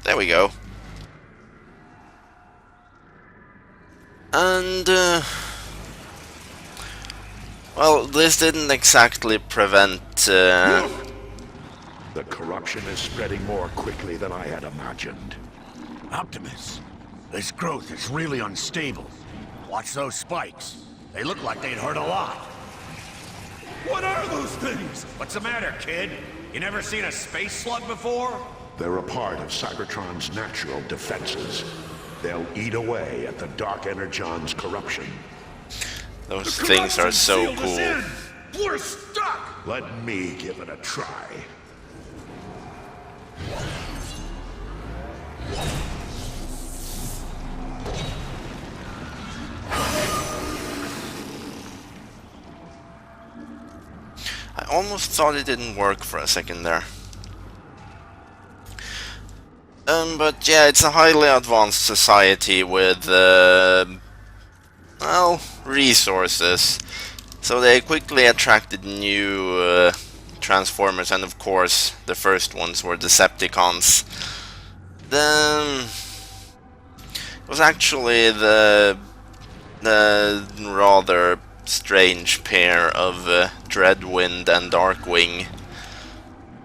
There we go. And, well, this didn't exactly prevent, The corruption is spreading more quickly than I had imagined. Optimus, this growth is really unstable. Watch those spikes. They look like they'd hurt a lot. What are those things? What's the matter, kid? You never seen a space slug before? They're a part of Cybertron's natural defenses. They'll eat away at the Dark Energon's corruption. those things are so Sealed us cool. in. We're stuck! Let me give it a try. I almost thought it didn't work for a second there. But yeah, it's a highly advanced society with, well, resources. So they quickly attracted new Transformers, and of course, the first ones were Decepticons. Then it was actually the rather strange pair of Dreadwind and Darkwing,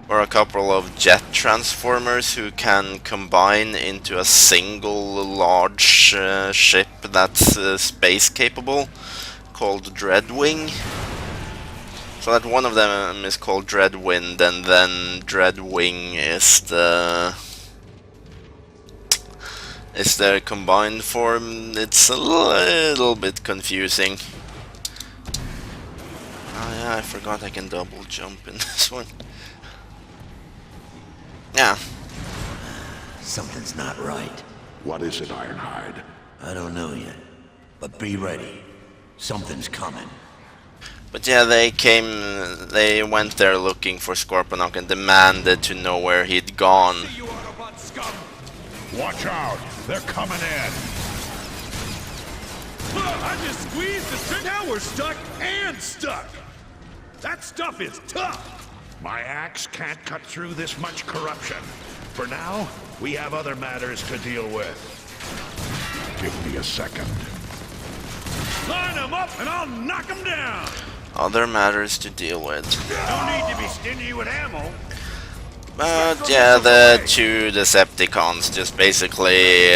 or a couple of jet transformers who can combine into a single large ship that's space capable, called Dreadwing. So that one of them is called Dreadwind, and then Dreadwing is the combined form. It's a little bit confusing. Oh yeah, I forgot I can double jump in this one. Yeah. Something's not right. What is it, Ironhide? I don't know yet. But be ready. Something's coming. But yeah, they went there looking for Scorponok and demanded to know where he'd gone. You Autobot scum! Watch out! They're coming in! I just squeezed the trigger. Now we're stuck and stuck! That stuff is tough! My axe can't cut through this much corruption. For now, we have other matters to deal with. Give me a second. Line them up and I'll knock them down! Other matters to deal with. No need to be stingy with ammo. But yeah, the two Decepticons just basically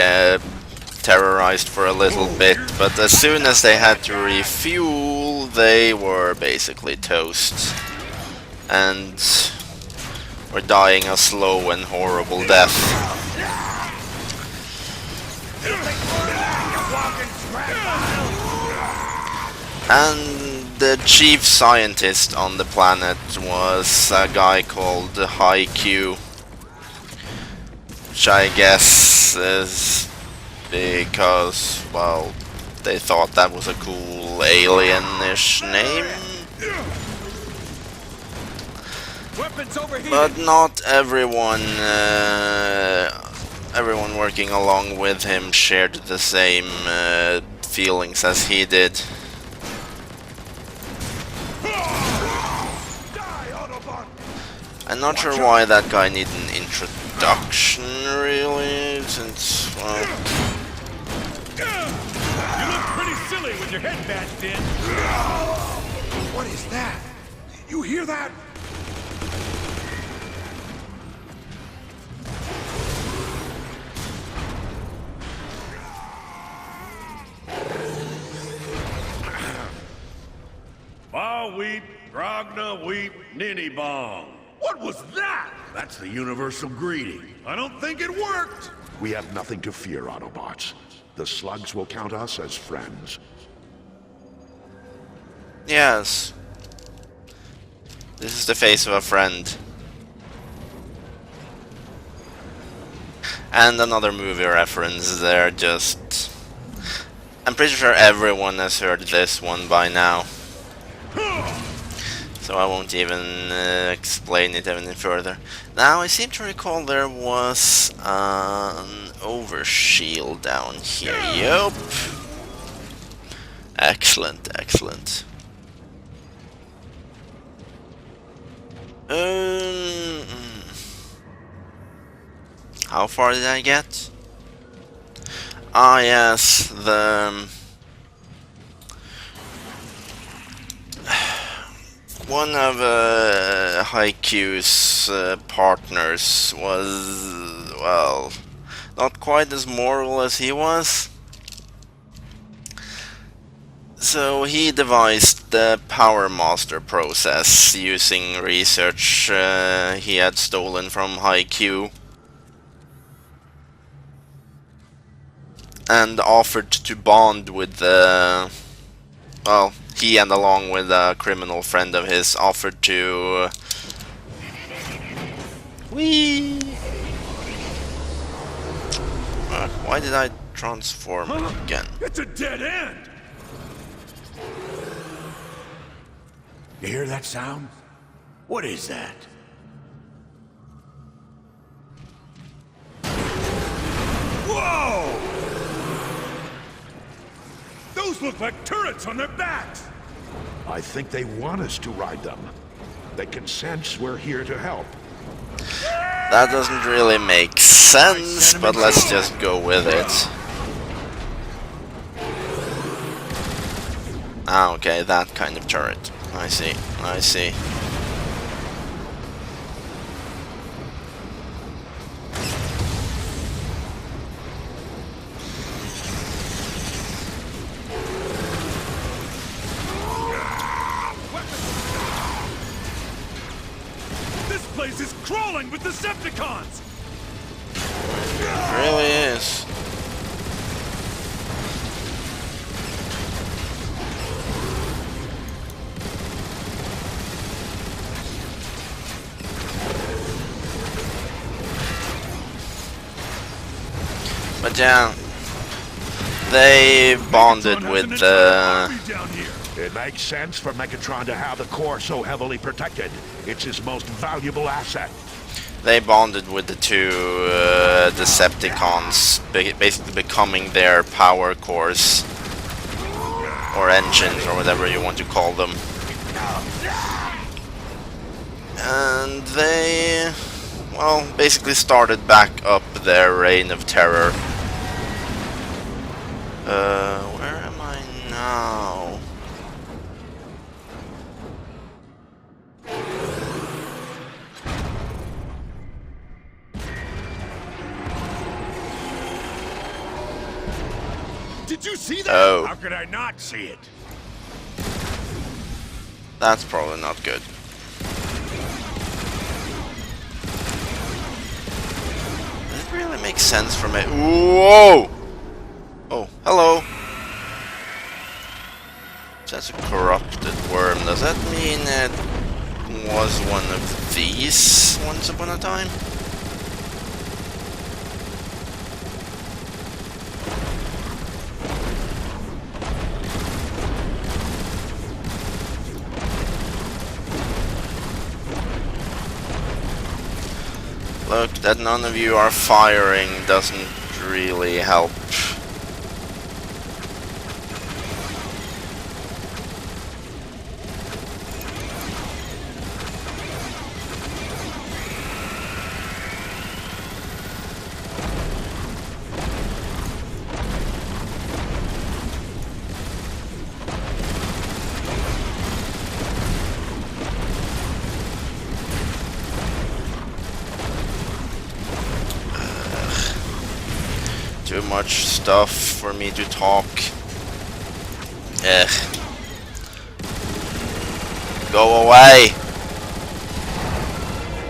terrorized for a little bit, but as soon as they had to refuel, they were basically toast. And were dying a slow and horrible death. And the chief scientist on the planet was a guy called High Q, which I guess is because, well, they thought that was a cool alien-ish name. Weapons overheated! But not everyone, everyone working along with him shared the same feelings as he did. Die, Autobot! I'm not sure why that guy needed an introduction, really, since, well... You look pretty silly with your head bashed in! What is that? You hear that? Ba weep, Grogna weep, ninny bong. What was that? That's the universal greeting. I don't think it worked! We have nothing to fear, Autobots. The slugs will count us as friends. Yes. This is the face of a friend. And another movie reference there, just... I'm pretty sure everyone has heard this one by now. So I won't even explain it any further. Now, I seem to recall there was an overshield down here. Yup. Excellent, excellent. How far did I get? Ah, yes, the... one of Haikyuu's partners was, well, not quite as moral as he was. So he devised the Powermaster process using research he had stolen from Haikyuu, and offered to bond with the... well, he and along with a criminal friend of his offered to... Whee! Why did I transform again? It's a dead end! You hear that sound? What is that? Whoa! Those look like turrets on their backs! I think they want us to ride them. They can sense we're here to help. That doesn't really make sense, but let's just go with it. Ah, okay, that kind of turret. I see, I see. This place is crawling with Decepticons! It really is. But yeah, they bonded with the... It makes sense for Megatron to have the core so heavily protected. It's his most valuable asset. They bonded with the two Decepticons, basically becoming their power cores, or engines, or whatever you want to call them. And they, well, basically started back up their reign of terror. Where am I now? Did you see that? Oh, How could I not see it? that's probably not good. Does it really make sense for me? Whoa! Oh, hello. That's a corrupted worm. Does that mean it was one of these once upon a time? Look, that none of you are firing doesn't really help. Too much stuff for me to talk. Ugh. Go away!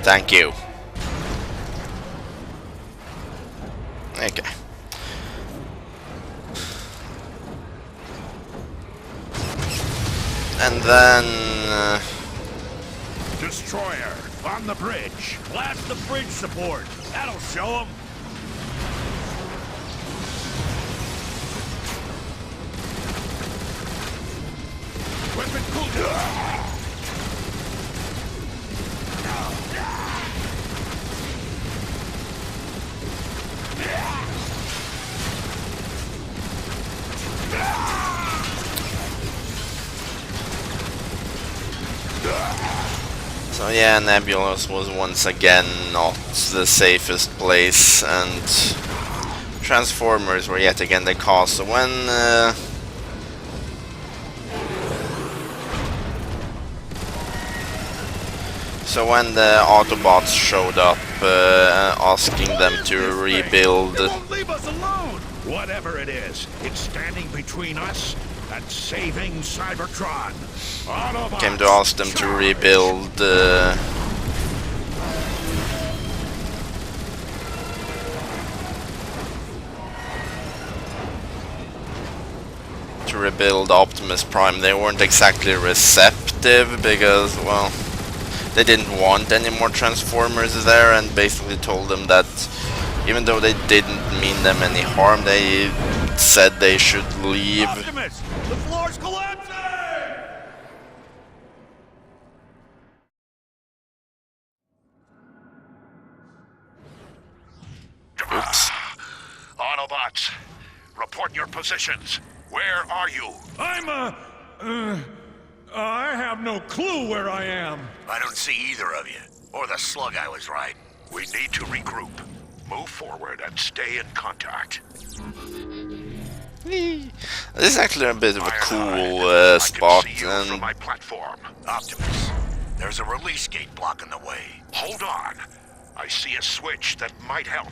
Thank you. Okay. And then... Destroyer, on the bridge. Blast the bridge support. That'll show them. Weapon cooldown! So So yeah, Nebulos was once again not the safest place, and Transformers were yet again the cause. So when the Autobots showed up, asking them to rebuild, It won't leave us alone! Whatever it is, it's standing between us and saving Cybertron. Autobots, came to ask them to rebuild Optimus Prime. They weren't exactly receptive because, well, they didn't want any more Transformers there, and basically told them that even though they didn't mean them any harm, they said they should leave. Optimus, the floor's collapsing! Oops. Autobots, report your positions. Where are you? I have no clue where I am. I don't see either of you, or the slug I was riding. We need to regroup. Move forward and stay in contact. This is actually a bit of a cool I spot, can see you from and my platform. Optimus, there's a release gate blocking the way. Hold on. I see a switch that might help.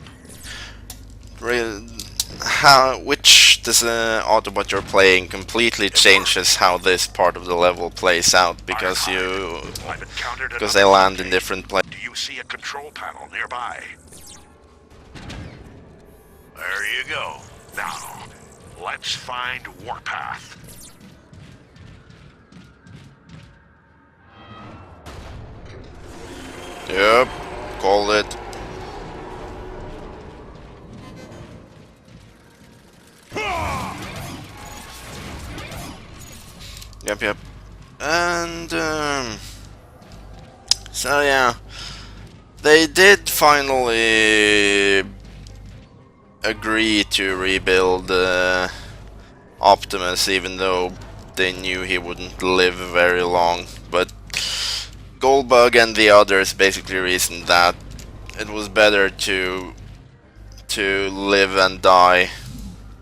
which this Autobot you're playing completely changes how this part of the level plays out, because I've encountered they another land in gate. different places. Do you see a control panel nearby? There you go. Now, let's find Warpath. Yep, called it. Yep. And so yeah, they did finally agree to rebuild Optimus, even though they knew he wouldn't live very long. But Goldbug and the others basically reasoned that it was better to live and die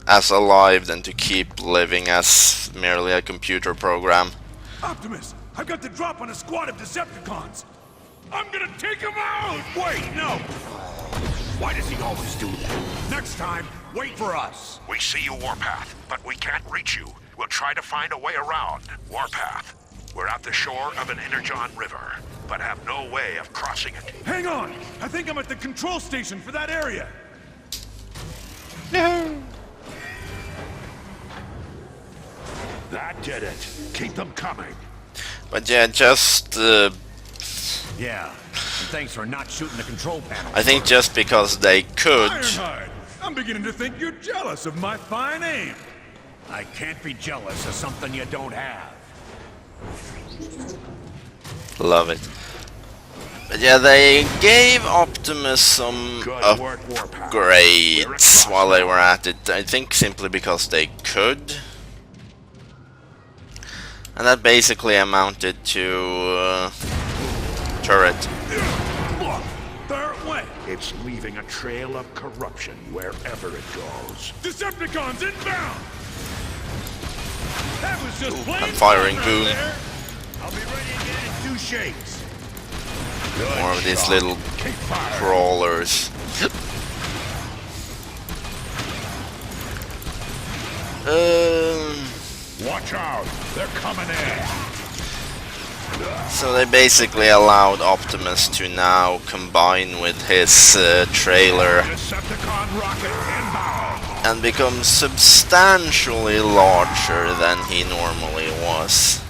as alive than to keep living as merely a computer program. Optimus, I've got the drop on a squad of Decepticons. I'm gonna take them out! Wait, no! Why does he always do that? Next time, wait for us. We see you, Warpath, but we can't reach you. We'll try to find a way around. Warpath, we're at the shore of an Energon River, but have no way of crossing it. Hang on! I think I'm at the control station for that area. No. That did it. Keep them coming. But yeah, just Yeah, and thanks for not shooting the control panel. I think just because they could. Ironhide! I'm beginning to think you're jealous of my fine aim. I can't be jealous of something you don't have. Love it. But yeah, they gave Optimus some Good work, Warpath. upgrades while they were at it. I think simply because they could. And that basically amounted to turret. Look, there it went. It's leaving a trail of corruption wherever it goes. Decepticons inbound! That was just plain and firing fun boom. right there. I'll be ready again in 2 shakes. More of these little Keep firing. crawlers. Watch out. They're coming in. So they basically allowed Optimus to now combine with his trailer Decepticon rocket inbound. and become substantially larger than he normally was.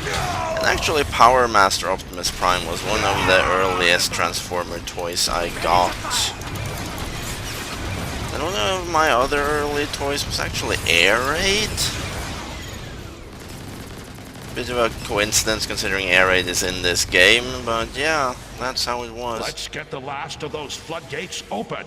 And actually, Powermaster Optimus Prime was one of the earliest Transformer toys I got. And one of my other early toys was actually Air Raid. Bit of a coincidence considering Air Raid is in this game, but yeah, that's how it was. Let's get the last of those floodgates open.